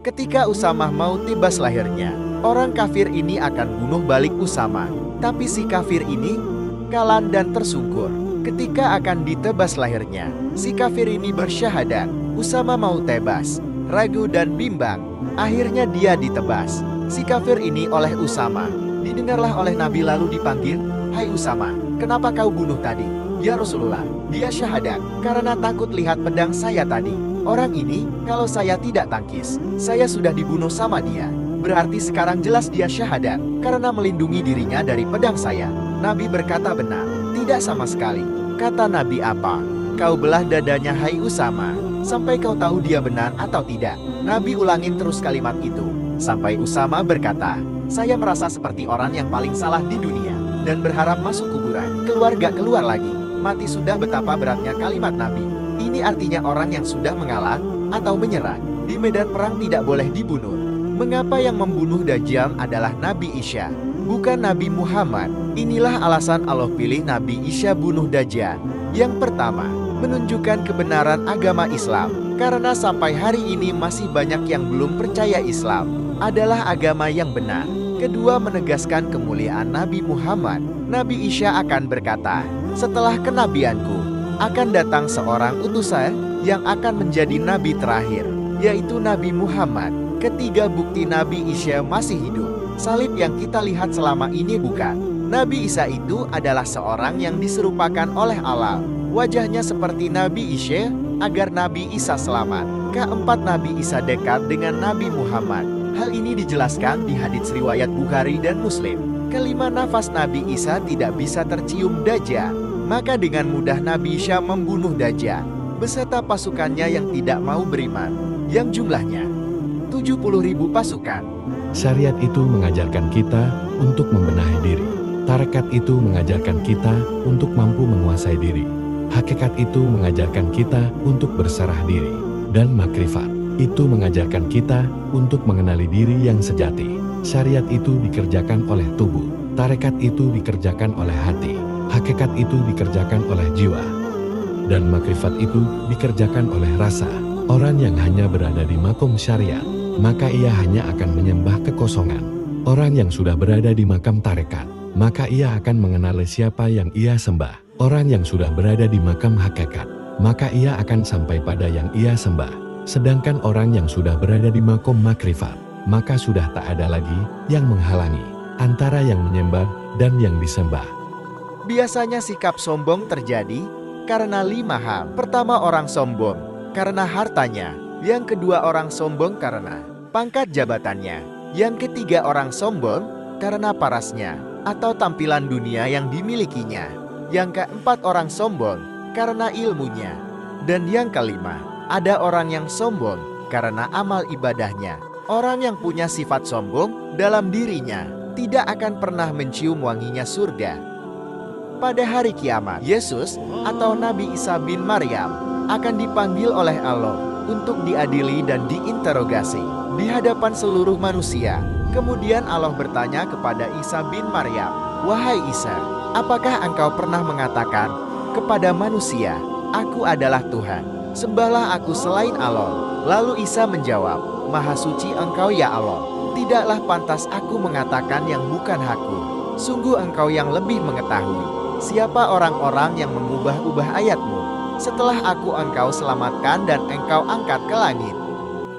Ketika Usamah mau tebas lahirnya, orang kafir ini akan bunuh balik Usamah. Tapi si kafir ini kalah dan tersungkur. Ketika akan ditebas lahirnya, si kafir ini bersyahadat. Usamah mau tebas, ragu dan bimbang. Akhirnya dia ditebas. Si kafir ini oleh Usamah. Didengarlah oleh Nabi lalu dipanggil, "Hai Usamah, kenapa kau bunuh tadi?" "Ya Rasulullah, dia syahadat karena takut lihat pedang saya tadi. Orang ini, kalau saya tidak tangkis, saya sudah dibunuh sama dia. Berarti sekarang jelas dia syahadat karena melindungi dirinya dari pedang saya." Nabi berkata, "Benar, tidak sama sekali." Kata Nabi, "Apa? Kau belah dadanya hai Usamah, sampai kau tahu dia benar atau tidak." Nabi ulangin terus kalimat itu, sampai Usamah berkata, "Saya merasa seperti orang yang paling salah di dunia, dan berharap masuk kuburan, keluar gak keluar lagi." Mati sudah betapa beratnya kalimat Nabi. Ini artinya orang yang sudah mengalah atau menyerah di medan perang tidak boleh dibunuh. Mengapa yang membunuh Dajjal adalah Nabi Isa, bukan Nabi Muhammad? Inilah alasan Allah pilih Nabi Isa bunuh Dajjal. Yang pertama, menunjukkan kebenaran agama Islam. Karena sampai hari ini masih banyak yang belum percaya Islam adalah agama yang benar. Kedua, menegaskan kemuliaan Nabi Muhammad. Nabi Isa akan berkata, "Setelah kenabianku akan datang seorang utusan yang akan menjadi nabi terakhir, yaitu Nabi Muhammad." Ketiga, bukti Nabi Isa masih hidup. Salib yang kita lihat selama ini bukan. Nabi Isa itu adalah seorang yang diserupakan oleh Allah. Wajahnya seperti Nabi Isa agar Nabi Isa selamat. Keempat, Nabi Isa dekat dengan Nabi Muhammad. Hal ini dijelaskan di hadits riwayat Bukhari dan Muslim. Kelima, nafas Nabi Isa tidak bisa tercium Dajjal. Maka dengan mudah Nabi Isa membunuh Dajjal beserta pasukannya yang tidak mau beriman, yang jumlahnya 70.000 pasukan. Syariat itu mengajarkan kita untuk membenahi diri. Tarekat itu mengajarkan kita untuk mampu menguasai diri. Hakikat itu mengajarkan kita untuk berserah diri. Dan makrifat itu mengajarkan kita untuk mengenali diri yang sejati. Syariat itu dikerjakan oleh tubuh. Tarekat itu dikerjakan oleh hati. Hakikat itu dikerjakan oleh jiwa. Dan makrifat itu dikerjakan oleh rasa. Orang yang hanya berada di makom syariat, maka ia hanya akan menyembah kekosongan. Orang yang sudah berada di makam tarekat, maka ia akan mengenali siapa yang ia sembah. Orang yang sudah berada di makam hakikat, maka ia akan sampai pada yang ia sembah. Sedangkan orang yang sudah berada di makom makrifat, maka sudah tak ada lagi yang menghalangi antara yang menyembah dan yang disembah. Biasanya sikap sombong terjadi karena 5 hal. Pertama, orang sombong karena hartanya. Yang kedua, orang sombong karena pangkat jabatannya. Yang ketiga, orang sombong karena parasnya atau tampilan dunia yang dimilikinya. Yang keempat, orang sombong karena ilmunya. Dan yang kelima, ada orang yang sombong karena amal ibadahnya. Orang yang punya sifat sombong dalam dirinya tidak akan pernah mencium wanginya surga. Pada hari kiamat, Yesus atau Nabi Isa bin Maryam akan dipanggil oleh Allah untuk diadili dan diinterogasi di hadapan seluruh manusia. Kemudian Allah bertanya kepada Isa bin Maryam, "Wahai Isa, apakah engkau pernah mengatakan kepada manusia, 'Aku adalah Tuhan, sembahlah aku selain Allah'?" Lalu Isa menjawab, "Maha suci engkau ya Allah, tidaklah pantas aku mengatakan yang bukan hakku. Sungguh engkau yang lebih mengetahui siapa orang-orang yang mengubah-ubah ayatmu setelah aku engkau selamatkan dan engkau angkat ke langit."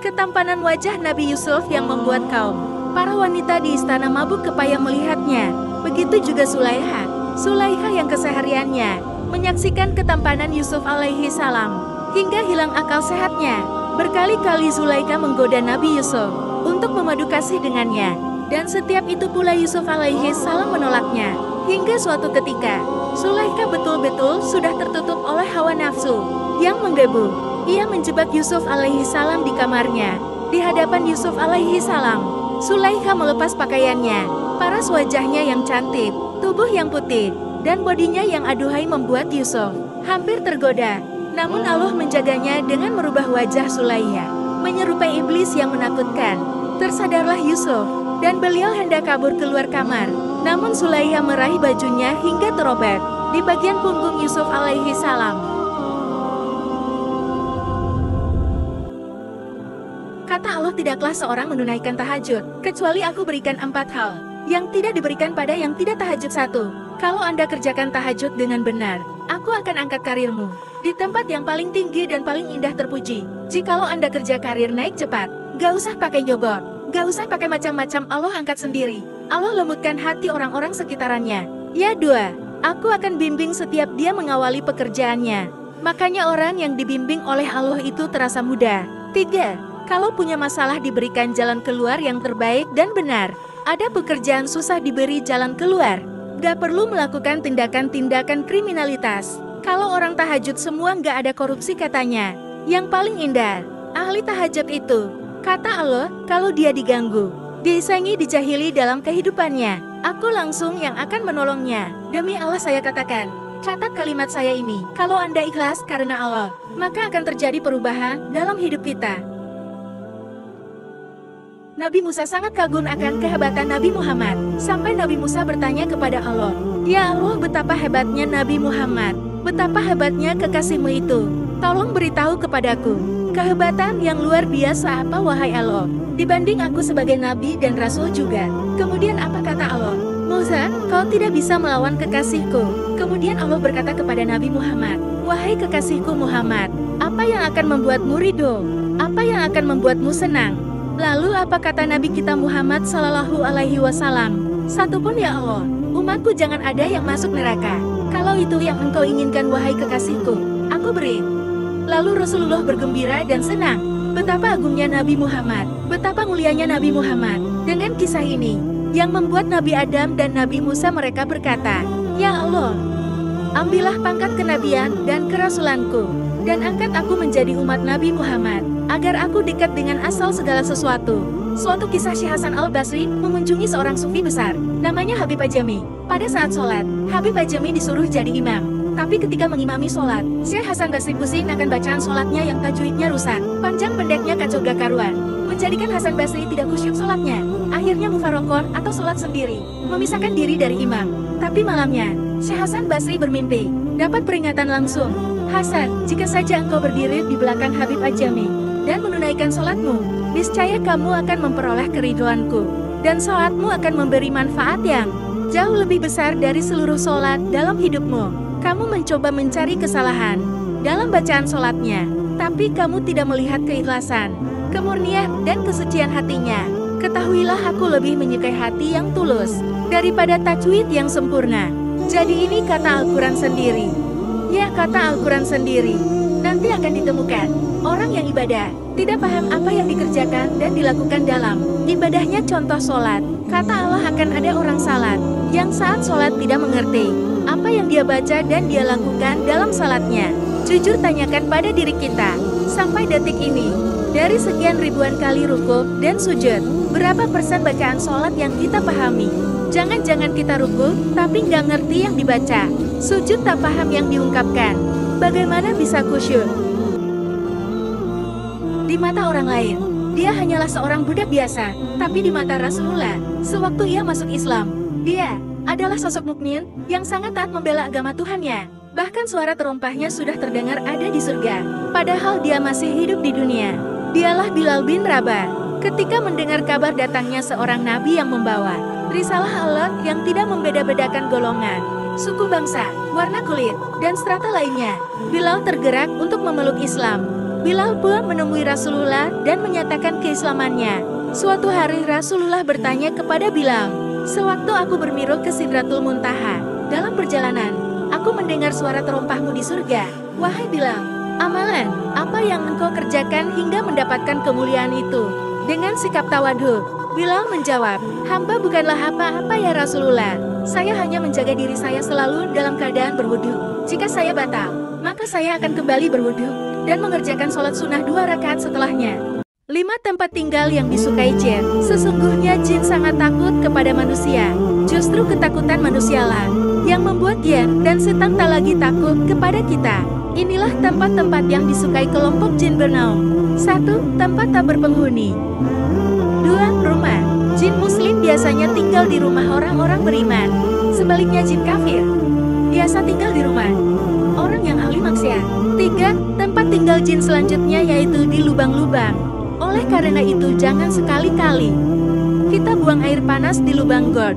Ketampanan wajah Nabi Yusuf yang membuat kaum para wanita di istana mabuk kepayang melihatnya. Begitu juga Sulaikha yang kesehariannya menyaksikan ketampanan Yusuf alaihi salam hingga hilang akal sehatnya. Berkali-kali Zulaikha menggoda Nabi Yusuf untuk memadu kasih dengannya, dan setiap itu pula Yusuf alaihi salam menolaknya. Hingga suatu ketika, Zulaikha betul-betul sudah tertutup oleh hawa nafsu yang menggebu. Ia menjebak Yusuf alaihi salam di kamarnya. Di hadapan Yusuf alaihi salam, Zulaikha melepas pakaiannya. Paras wajahnya yang cantik, tubuh yang putih, dan bodinya yang aduhai membuat Yusuf hampir tergoda. Namun Allah menjaganya dengan merubah wajah Zulaikha menyerupai iblis yang menakutkan. Tersadarlah Yusuf, dan beliau hendak kabur keluar kamar. Namun Zulaikha meraih bajunya hingga terobek di bagian punggung Yusuf alaihi salam. Kata Allah tidak tidaklah seorang menunaikan tahajud, kecuali aku berikan 4 hal, yang tidak diberikan pada yang tidak tahajud. 1. Kalau Anda kerjakan tahajud dengan benar, aku akan angkat karirmu di tempat yang paling tinggi dan paling indah terpuji. Jikalau Anda kerja karir naik cepat, gak usah pakai nyogok, gak usah pakai macam-macam, Allah angkat sendiri. Allah lembutkan hati orang-orang sekitarannya. Ya 2. Aku akan bimbing setiap dia mengawali pekerjaannya. Makanya orang yang dibimbing oleh Allah itu terasa mudah. 3. Kalau punya masalah diberikan jalan keluar yang terbaik dan benar. Ada pekerjaan susah diberi jalan keluar. Gak perlu melakukan tindakan-tindakan kriminalitas. Kalau orang tahajud semua gak ada korupsi katanya. Yang paling indah, ahli tahajud itu, kata Allah, kalau dia diganggu, disengi, dijahili dalam kehidupannya, aku langsung yang akan menolongnya. Demi Allah saya katakan, catat kalimat saya ini, kalau Anda ikhlas karena Allah, maka akan terjadi perubahan dalam hidup kita. Nabi Musa sangat kagum akan kehebatan Nabi Muhammad, sampai Nabi Musa bertanya kepada Allah, "Ya Allah, betapa hebatnya Nabi Muhammad, betapa hebatnya kekasihmu itu. Tolong beritahu kepadaku, kehebatan yang luar biasa apa wahai Allah, dibanding aku sebagai Nabi dan Rasul juga." Kemudian apa kata Allah? "Musa, kau tidak bisa melawan kekasihku." Kemudian Allah berkata kepada Nabi Muhammad, "Wahai kekasihku Muhammad, apa yang akan membuatmu ridho? Apa yang akan membuatmu senang?" Lalu apa kata Nabi kita Muhammad Sallallahu Alaihi Wasallam? "Satupun ya Allah, umatku jangan ada yang masuk neraka. Kalau itu yang engkau inginkan wahai kekasihku, aku beri." Lalu Rasulullah bergembira dan senang. Betapa agungnya Nabi Muhammad, betapa mulianya Nabi Muhammad. Dengan kisah ini, yang membuat Nabi Adam dan Nabi Musa mereka berkata, "Ya Allah, ambillah pangkat kenabian dan kerasulanku, dan angkat aku menjadi umat Nabi Muhammad, agar aku dekat dengan asal segala sesuatu." Suatu kisah Syekh Hasan Al-Basri mengunjungi seorang sufi besar, namanya Habib Ajami. Pada saat sholat, Habib Ajami disuruh jadi imam. Tapi ketika mengimami sholat, Syekh Hasan Basri pusing akan bacaan sholatnya yang tajwidnya rusak, panjang pendeknya kacau gak karuan, menjadikan Hasan Basri tidak khusyuk sholatnya. Akhirnya mufarokon atau sholat sendiri, memisahkan diri dari imam. Tapi malamnya, Syekh Hasan Basri bermimpi, dapat peringatan langsung, "Hasan, jika saja engkau berdiri di belakang Habib Ajami dan menunaikan sholatmu, niscaya kamu akan memperoleh keridhoanku, dan sholatmu akan memberi manfaat yang jauh lebih besar dari seluruh sholat dalam hidupmu. Kamu mencoba mencari kesalahan dalam bacaan sholatnya, tapi kamu tidak melihat keikhlasan, kemurnian, dan kesucian hatinya. Ketahuilah aku lebih menyukai hati yang tulus daripada tajwid yang sempurna." Jadi ini kata Al-Quran sendiri. Ya, kata Al-Quran sendiri. Nanti akan ditemukan orang yang ibadah tidak paham apa yang dikerjakan dan dilakukan dalam ibadahnya. Contoh sholat, kata Allah akan ada orang salat yang saat sholat tidak mengerti apa yang dia baca dan dia lakukan dalam salatnya. Jujur tanyakan pada diri kita, sampai detik ini, dari sekian ribuan kali rukuk dan sujud, berapa persen bacaan sholat yang kita pahami? Jangan-jangan kita rukuk, tapi nggak ngerti yang dibaca, sujud tak paham yang diungkapkan. Bagaimana bisa khusyuk? Di mata orang lain, dia hanyalah seorang budak biasa, tapi di mata Rasulullah, sewaktu ia masuk Islam, dia adalah sosok mukmin yang sangat taat membela agama Tuhannya. Bahkan suara terompahnya sudah terdengar ada di surga, padahal dia masih hidup di dunia. Dialah Bilal bin Rabah. Ketika mendengar kabar datangnya seorang nabi yang membawa risalah Allah yang tidak membeda-bedakan golongan, suku bangsa, warna kulit, dan strata lainnya, Bilal tergerak untuk memeluk Islam. Bilal pun menemui Rasulullah dan menyatakan keislamannya. Suatu hari Rasulullah bertanya kepada Bilal, "Sewaktu aku bermiruh ke Sidratul Muntaha, dalam perjalanan, aku mendengar suara terompahmu di surga. Wahai Bilal, amalan apa yang engkau kerjakan hingga mendapatkan kemuliaan itu?" Dengan sikap tawadhu, Bilal menjawab, "Hamba bukanlah apa-apa ya Rasulullah. Saya hanya menjaga diri saya selalu dalam keadaan berwudu. Jika saya batal, maka saya akan kembali berwudu dan mengerjakan sholat sunnah 2 rakaat setelahnya." 5 tempat tinggal yang disukai jin. Sesungguhnya jin sangat takut kepada manusia. Justru ketakutan manusialah yang membuat jin dan setan tak lagi takut kepada kita. Inilah tempat-tempat yang disukai kelompok jin bernaung. 1. Tempat tak berpenghuni. 2. Rumah. Jin muslim biasanya tinggal di rumah orang-orang beriman. Sebaliknya jin kafir biasa tinggal di rumah orang yang ahli maksiat. 3. Tempat tinggal jin selanjutnya yaitu di lubang-lubang. Oleh karena itu jangan sekali-kali kita buang air panas di lubang got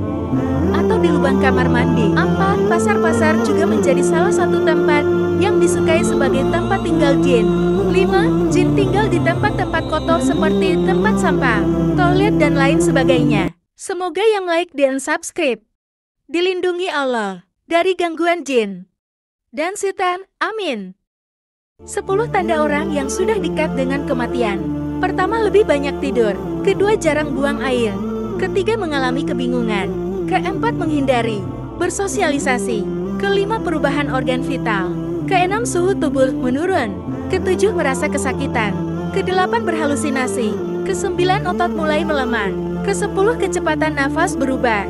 atau di lubang kamar mandi. 4. Pasar-pasar juga menjadi salah satu tempat yang disukai sebagai tempat tinggal jin. 5. Jin tinggal di tempat-tempat kotor seperti tempat sampah, toilet dan lain sebagainya. Semoga yang like dan subscribe dilindungi Allah dari gangguan jin dan setan. Amin. 10 tanda orang yang sudah dekat dengan kematian. Pertama, lebih banyak tidur. Kedua, jarang buang air. Ketiga, mengalami kebingungan. Keempat, menghindari bersosialisasi. Kelima, perubahan organ vital. Keenam, suhu tubuh menurun. Ketujuh, merasa kesakitan. Kedelapan, berhalusinasi. Kesembilan, otot mulai melemah. Kesepuluh, kecepatan nafas berubah.